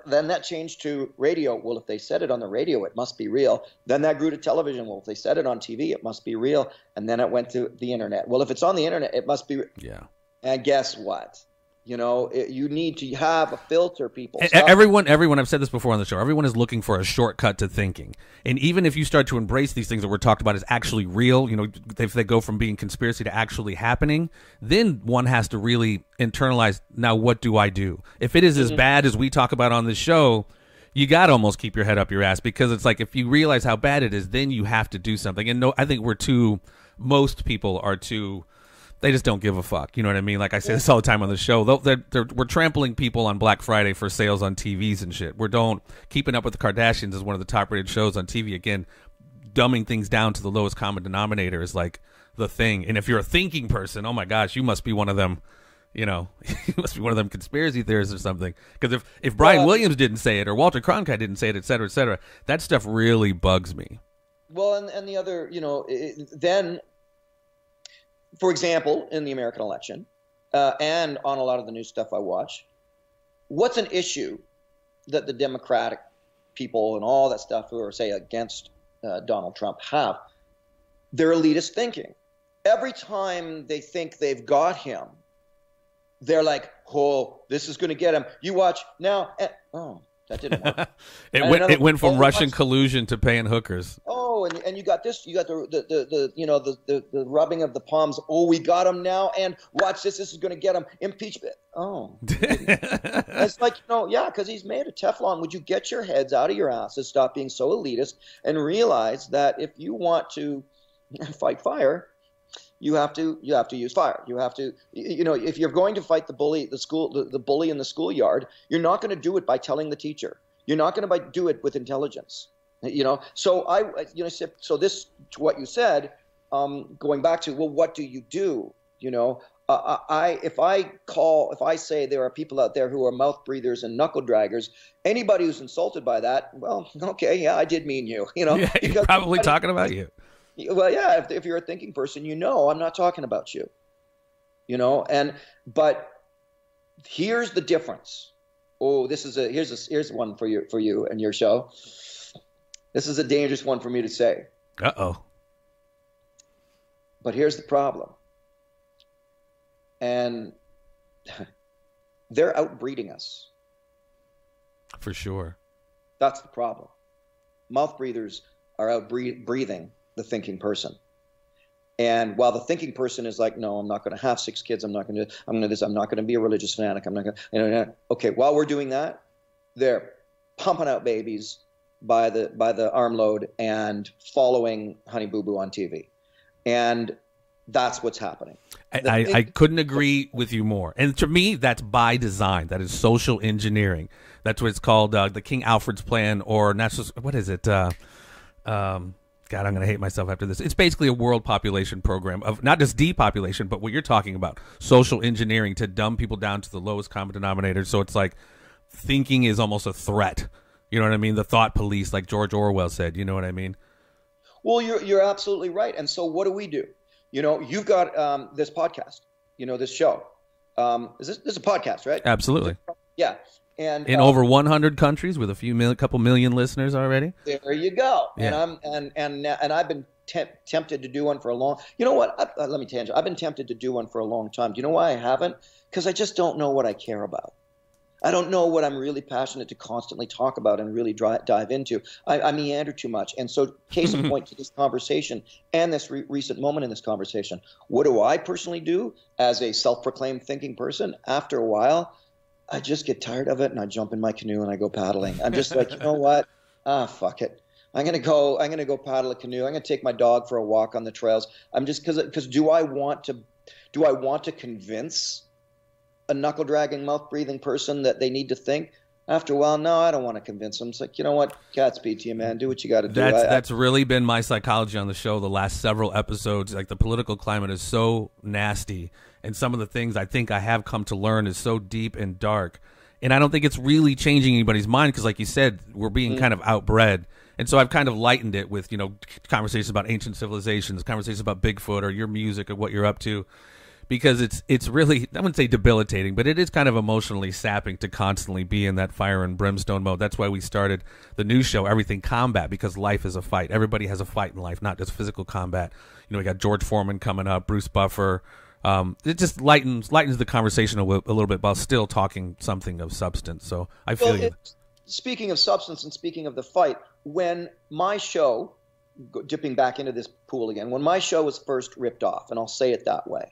Then that changed to radio. Well, if they said it on the radio, it must be real. Then that grew to television. Well, if they said it on TV, it must be real. And then it went to the internet. Well, if it's on the internet, it must be. Yeah. And guess what? You need to have a filter, people. Everyone, I've said this before on the show, everyone is looking for a shortcut to thinking. And even if you start to embrace these things that we're talked about as actually real, if they go from being conspiracy to actually happening, then one has to really internalize, now what do I do? If it is as bad as we talk about on this show, you got to almost keep your head up your ass, because it's like, if you realize how bad it is, then you have to do something. And I think most people are too... They just don't give a fuck. You know what I mean? Like I say this all the time on the show. We're trampling people on Black Friday for sales on TVs and shit. Keeping Up with the Kardashians is one of the top rated shows on TV. Again, dumbing things down to the lowest common denominator is like the thing. And if you're a thinking person, oh my gosh, you must be one of them. You must be one of them conspiracy theorists or something. Because if Brian Williams didn't say it, or Walter Cronkite didn't say it, et cetera, that stuff really bugs me. Well, and the other, then. For example, in the American election, and on a lot of the news stuff I watch, what's an issue that the Democratic people and all that stuff who are, say, against Donald Trump have? Their elitist thinking. Every time they think they've got him, they're like, oh, this is going to get him. You watch now. That didn't work. It went from Russian collusion to paying hookers. Oh, and you got this. You got the rubbing of the palms. Oh, we got him now, and watch this. This is going to get him. Impeachment. Oh, it's like because he's made of Teflon. Would you get your heads out of your asses, stop being so elitist, and realize that if you want to fight fire, you have to use fire. You have to, if you're going to fight the bully, the bully in the schoolyard, you're not going to do it by telling the teacher. You're not going to do it with intelligence. So so this, to what you said, going back to, well, what do you do? If I say there are people out there who are mouth breathers and knuckle draggers, anybody who's insulted by that, well, okay, yeah, I did mean you. Yeah, you're probably talking about you. Well, yeah, if you're a thinking person, I'm not talking about you. But here's the difference. Oh, here's one for you and your show. This is a dangerous one for me to say. Uh-oh. But here's the problem. And they're outbreeding us. For sure. That's the problem. Mouth breathers are outbreathing the thinking person. And while the thinking person is like, no, I'm not going to have 6 kids. I'm not going to be a religious fanatic. I'm not going to, okay, while we're doing that, they're pumping out babies by the armload and following Honey Boo Boo on TV. And that's what's happening. I couldn't agree with you more. And to me, that's by design. That is social engineering. That's what it's called, the King Alfred's plan, or national. What is it? God, I'm going to hate myself after this. It's basically a world population program of not just depopulation, but what you're talking about, social engineering to dumb people down to the lowest common denominator. So it's like thinking is almost a threat. You know what I mean? The thought police, like George Orwell said. You know what I mean? Well, you're absolutely right. And so what do? You've got this podcast, this show. This is a podcast, right? Absolutely. Yeah. And in over 100 countries with a couple million listeners already. There you go. Yeah. And I've been tempted to do one for a long. You know what? Let me tangent. I've been tempted to do one for a long time. Do you know why I haven't? Because I just don't know what I care about. I don't know what I'm really passionate to constantly talk about and really dive into. I meander too much. And so, case in point to this conversation and this recent moment in this conversation, what do I personally do as a self-proclaimed thinking person? After a while, I just get tired of it and I jump in my canoe and I go paddling. I'm just like, you know what? Fuck it. I'm gonna go paddle a canoe. I'm gonna take my dog for a walk on the trails. I'm just because do I want to convince a knuckle dragging, mouth breathing person that they need to think? After a while, no, I don't want to convince them. It's like, you know what? Godspeed to you, man. Do what you got to do. That's really been my psychology on the show the last several episodes. Like, the political climate is so nasty, and some of the things I think I have come to learn is so deep and dark. And I don't think it's really changing anybody's mind because, like you said, we're being kind of outbred. And so I've kind of lightened it with, conversations about ancient civilizations, conversations about Bigfoot or your music or what you're up to. Because it's really, I wouldn't say debilitating, but it is kind of emotionally sapping to constantly be in that fire and brimstone mode. That's why we started the new show, Everything Combat, because life is a fight. Everybody has a fight in life, not just physical combat. We got George Foreman coming up, Bruce Buffer. It just lightens the conversation a little bit while still talking something of substance. So I feel you. Speaking of substance and speaking of the fight, when my show, dipping back into this pool again, when my show was first ripped off, and I'll say it that way,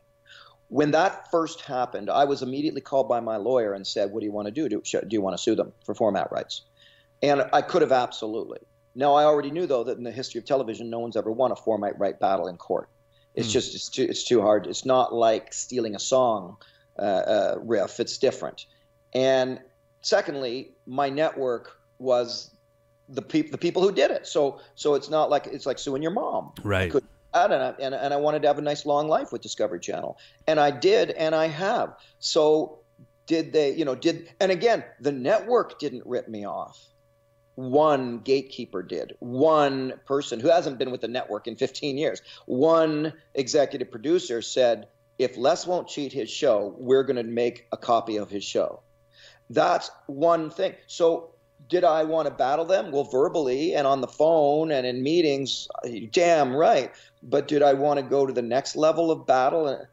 when that first happened, I was immediately called by my lawyer and said, what do you want to do? Do you want to sue them for format rights? And I could have absolutely. Now, I already knew, though, that in the history of television, no one's ever won a format right battle in court. It's just it's too hard. It's not like stealing a song riff. It's different. And secondly, my network was the people who did it. So it's not like it's like suing your mom. Right. And I wanted to have a nice long life with Discovery Channel, and I did, and I have. So did they? And again, the network didn't rip me off. One gatekeeper did. One person who hasn't been with the network in 15 years. One executive producer said, if Les won't cheat his show, we're going to make a copy of his show. That's one thing. So did I want to battle them? Well, verbally and on the phone and in meetings, damn right. But did I want to go to the next level of battle?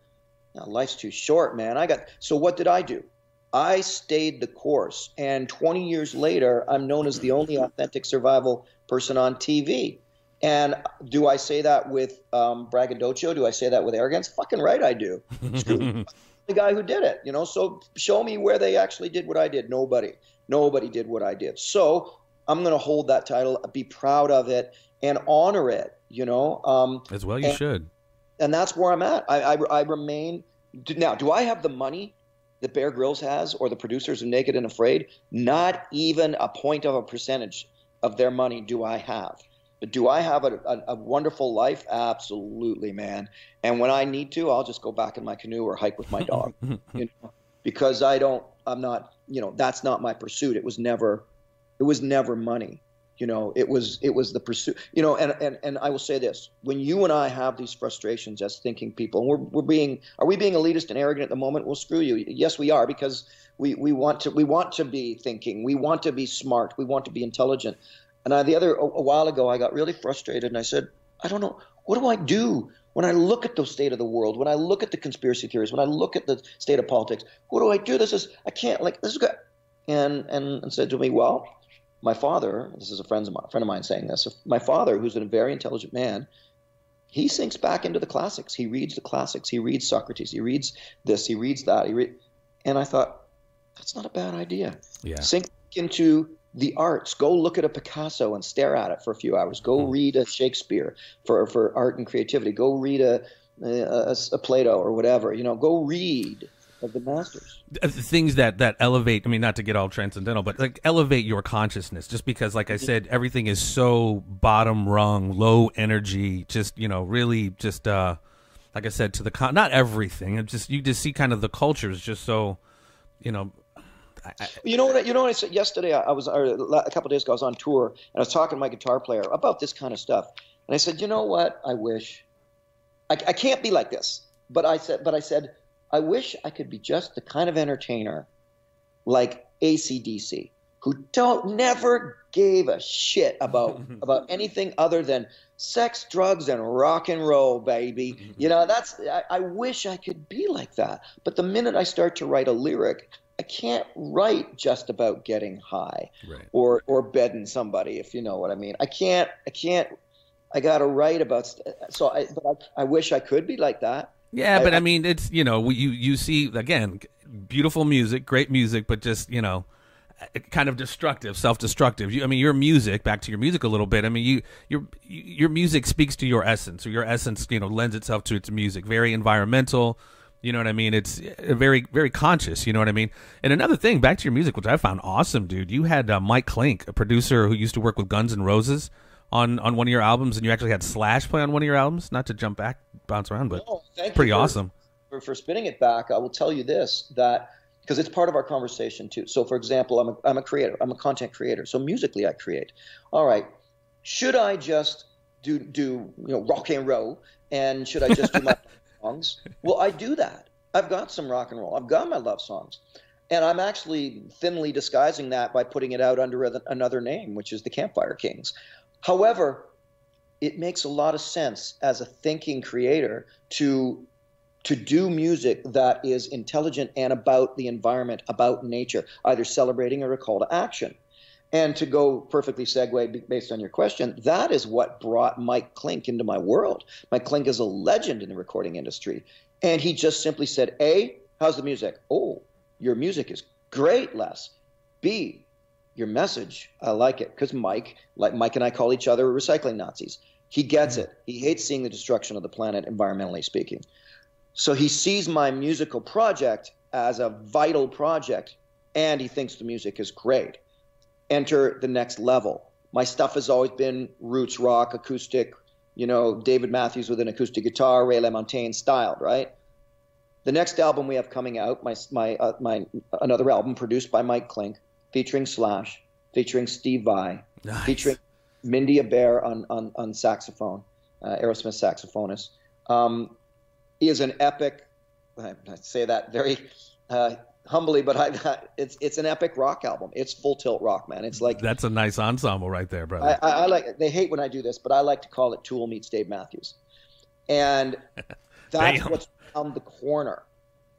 Life's too short, man. So what did I do? I stayed the course. And 20 years later, I'm known as the only authentic survival person on TV. And do I say that with braggadocio? Do I say that with arrogance? Fucking right I do. Screw the guy who did it. So show me where they actually did what I did. Nobody did what I did. So I'm going to hold that title, be proud of it, and honor it, As well you should. And that's where I'm at. I remain. Now, do I have the money that Bear Grylls has or the producers of Naked and Afraid? Not even a point of a percentage of their money do I have. But do I have a wonderful life? Absolutely, man. And when I need to, I'll just go back in my canoe or hike with my dog, because I'm not, that's not my pursuit. It was never money. It was the pursuit, and I will say this: when you and I have these frustrations as thinking people, and are we being elitist and arrogant at the moment? Well, screw you. Yes, we are, because we want to be thinking. We want to be smart. We want to be intelligent. And a while ago, I got really frustrated and I said, I don't know, what do I do when I look at the state of the world, when I look at the conspiracy theories, when I look at the state of politics? What do I do? I can't, like, this is good. And said to me, well, my father, this is a friend of mine saying this, my father, who's a very intelligent man, he sinks back into the classics. He reads the classics. He reads Socrates. He reads this. He reads that. And I thought, that's not a bad idea. Yeah. Sink into the arts. Go look at a Picasso and stare at it for a few hours. Go read a Shakespeare for art and creativity. Go read a Plato or whatever. Go read of the masters. Things that elevate, I mean, not to get all transcendental, but like elevate your consciousness, just because, like I said, everything is so bottom rung, low energy, just, really just, like I said, not everything. You just see kind of the culture is just so, You know what I said yesterday? A couple of days ago, I was on tour and I was talking to my guitar player about this kind of stuff. And I said, you know what? I wish I can't be like this. But I said, I wish I could be just the kind of entertainer like AC/DC, who never gave a shit about anything other than sex, drugs, and rock and roll, baby. I wish I could be like that. But the minute I start to write a lyric, I can't write just about getting high, right, or bedding somebody, if you know what I mean. I can't. I got to write about. But I wish I could be like that. Yeah, but I mean, it's, you see, again, beautiful music, great music, but just, kind of destructive, self-destructive. Your music, back to your music a little bit. I mean, your music speaks to your essence, or your essence, lends itself to its music. Very environmental, you know what I mean? It's very, very conscious, you know what I mean? And another thing, back to your music, which I found awesome, dude. You had Mike Klink, a producer who used to work with Guns N' Roses, on one of your albums, and you actually had Slash play on one of your albums. Not to bounce around, but it's pretty awesome. For spinning it back, I will tell you this, that because it's part of our conversation too. So, for example, I'm a creator. I'm a content creator. So musically, I create. All right, should I just do rock and roll, and should I just do my songs? Well, I do that. I've got some rock and roll. I've got my love songs. And I'm actually thinly disguising that by putting it out under another name, which is the Campfire Kings. However, it makes a lot of sense as a thinking creator to do music that is intelligent and about the environment, about nature, either celebrating or a call to action. And to go perfectly segue based on your question, that is what brought Mike Klink into my world. Mike Klink is a legend in the recording industry. And he just simply said, A, how's the music? Oh, your music is great, Les. B, your message, I like it. Because Mike and I call each other recycling Nazis. He gets it. He hates seeing the destruction of the planet, environmentally speaking. So he sees my musical project as a vital project, and he thinks the music is great. Enter the next level. My stuff has always been roots rock, acoustic, David Matthews with an acoustic guitar, Ray LaMontagne styled, right? The next album we have coming out, my another album produced by Mike Klink, featuring Slash, featuring Steve Vai, nice, featuring Mindy Abair on saxophone, Aerosmith saxophonist. Is an epic. I say that very humbly, but it's an epic rock album. It's full tilt rock, man. It's like, that's a nice ensemble right there, brother. I like. They hate when I do this, but I like to call it Tool meets Dave Matthews, and that's what's around the corner.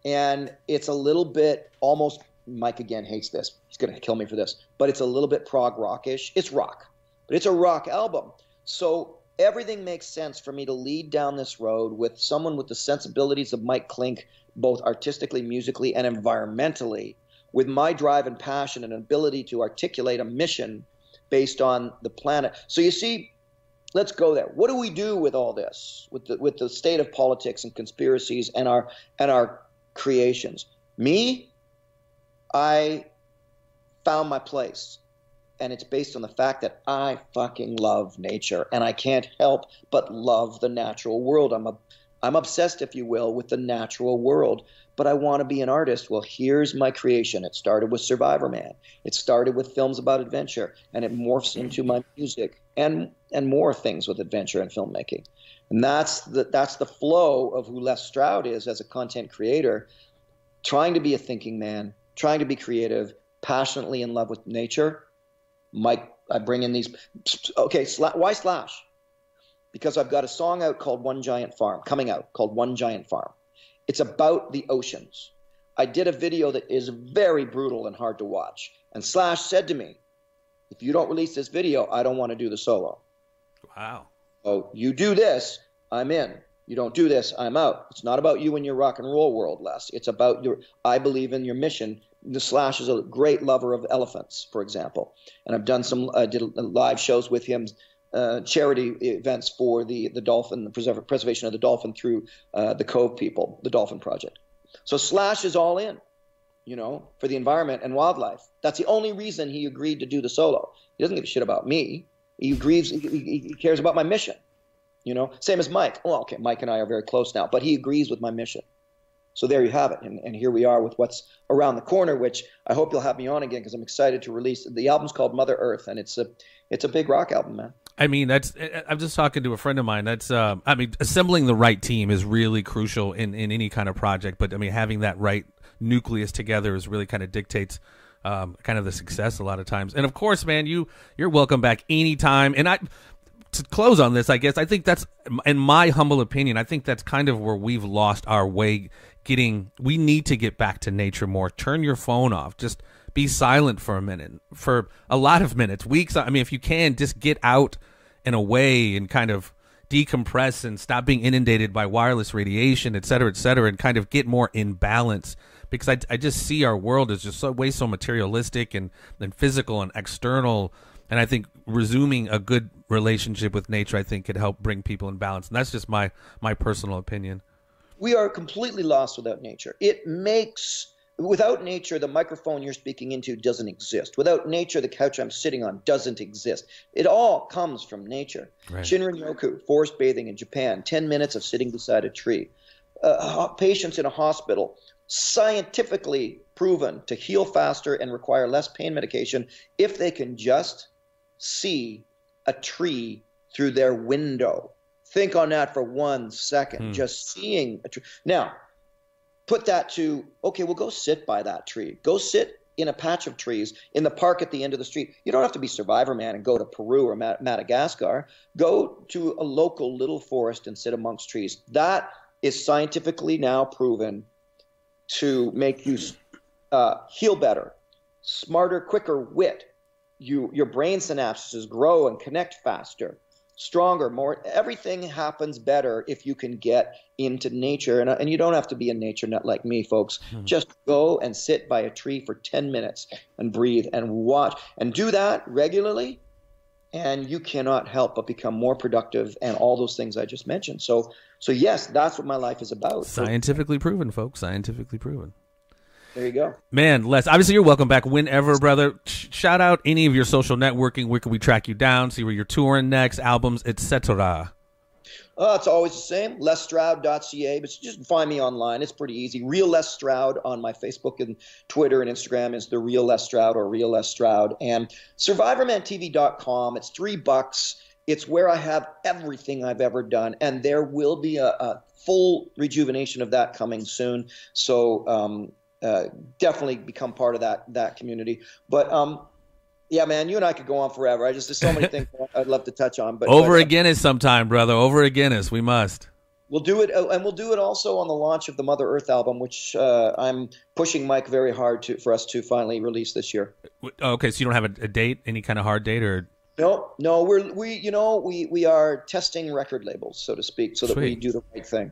And it's a little bit almost. Mike again hates this. He's going to kill me for this, but it's a little bit prog rockish. It's rock, but it's a rock album. So everything makes sense for me to lead down this road with someone with the sensibilities of Mike Klink, both artistically, musically, and environmentally, with my drive and passion and ability to articulate a mission based on the planet. So you see, let's go there. What do we do with all this, with the state of politics and conspiracies and our creations? Me, I found my place, and it's based on the fact that I fucking love nature, and I can't help but love the natural world. I'm obsessed, if you will, with the natural world, but I want to be an artist. Well, here's my creation. It started with Survivorman. It started with films about adventure, and it morphs into my music and more things with adventure and filmmaking. And that's the flow of who Les Stroud is as a content creator, trying to be a thinking man, trying to be creative, passionately in love with nature. Mike I bring in these. Okay, why Slash? Because I've got a song out called One Giant Farm, coming out, called One Giant Farm. It's about the oceans. I did a video that is very brutal and hard to watch. And Slash said to me, if you don't release this video, I don't want to do the solo. Wow. Oh, you do this, I'm in. You don't do this, I'm out. It's not about you and your rock and roll world, Les. It's about I believe in your mission. The Slash is a great lover of elephants, for example. And I've done did live shows with him, charity events for the dolphin, the preservation of the dolphin through the Cove people, the Dolphin Project. So Slash is all in, for the environment and wildlife. That's the only reason he agreed to do the solo. He doesn't give a shit about me. He agrees. He cares about my mission. Same as Mike. Well, okay, Mike and I are very close now, but he agrees with my mission. So there you have it. And here we are with what's around the corner, which I hope you'll have me on again because I'm excited to release. The album's called Mother Earth, and it's a big rock album, man. I mean, I'm just talking to a friend of mine. Assembling the right team is really crucial in any kind of project. But I mean, having that right nucleus together is really kind of dictates kind of the success a lot of times. And of course, man, you're welcome back anytime. And to close on this, I guess, I think that's, in my humble opinion, I think that's kind of where we've lost our way. We need to get back to nature more. Turn your phone off. Just be silent for a minute, for a lot of minutes, weeks. I mean, if you can, just get out and away and kind of decompress and stop being inundated by wireless radiation, et cetera, and kind of get more in balance. Because I just see our world is just so materialistic and physical and external. And I think resuming a good relationship with nature, I think, could help bring people in balance. And that's just my personal opinion. We are completely lost without nature. Without nature, the microphone you're speaking into doesn't exist. Without nature, the couch I'm sitting on doesn't exist. It all comes from nature. Right. Shinrin-yoku, forest bathing in Japan, 10 minutes of sitting beside a tree. Patients in a hospital, scientifically proven to heal faster and require less pain medication if they can just see a tree through their window. Think on that for 1 second, just seeing a tree. Now, put that to, okay, well, go sit by that tree. Go sit in a patch of trees in the park at the end of the street. You don't have to be Survivorman and go to Peru or Madagascar. Go to a local little forest and sit amongst trees. That is scientifically now proven to make you heal better, smarter, quicker wit. Your brain synapses grow and connect faster, stronger, more. Everything happens better if you can get into nature. And you don't have to be a nature nut like me, folks. Just go and sit by a tree for 10 minutes and breathe and watch. And do that regularly, and you cannot help but become more productive and all those things I just mentioned. So yes, that's what my life is about. Scientifically proven, folks. Scientifically proven. There you go. Man, Les, obviously you're welcome back whenever, brother. Shout out any of your social networking. Where can we track you down, see where you're touring next, albums, etc.? It's always the same, lesstroud.ca, but just find me online. It's pretty easy. Real Les Stroud on my Facebook and Twitter and Instagram is the Real Les Stroud or Real Les Stroud. And SurvivormanTV.com, it's $3. It's where I have everything I've ever done, and there will be a full rejuvenation of that coming soon. So definitely become part of that community. But yeah, man, you and I could go on forever. There's so many things I'd love to touch on. But over a Guinness sometime, brother. Over a Guinness, we must. We'll do it, and we'll do it also on the launch of the Mother Earth album, which I'm pushing Mike very hard for us to finally release this year. Okay, so you don't have a date, any kind of hard date, or? No, we are testing record labels, so to speak, so that we do the right thing.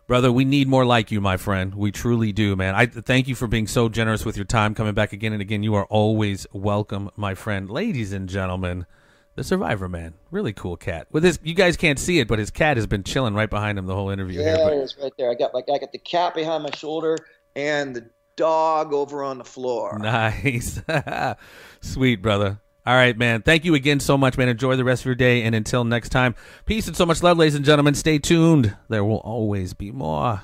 Brother, we need more like you, my friend. We truly do, man. I thank you for being so generous with your time, coming back again and again. You are always welcome, my friend. Ladies and gentlemen, the Survivorman. Really cool cat. With his, you guys can't see it, but his cat has been chilling right behind him the whole interview. Yeah, here, it is right there. I got the cat behind my shoulder and the dog over on the floor. Nice. Sweet, brother. All right, man. Thank you again so much, man. Enjoy the rest of your day. And until next time, peace and so much love, ladies and gentlemen. Stay tuned. There will always be more.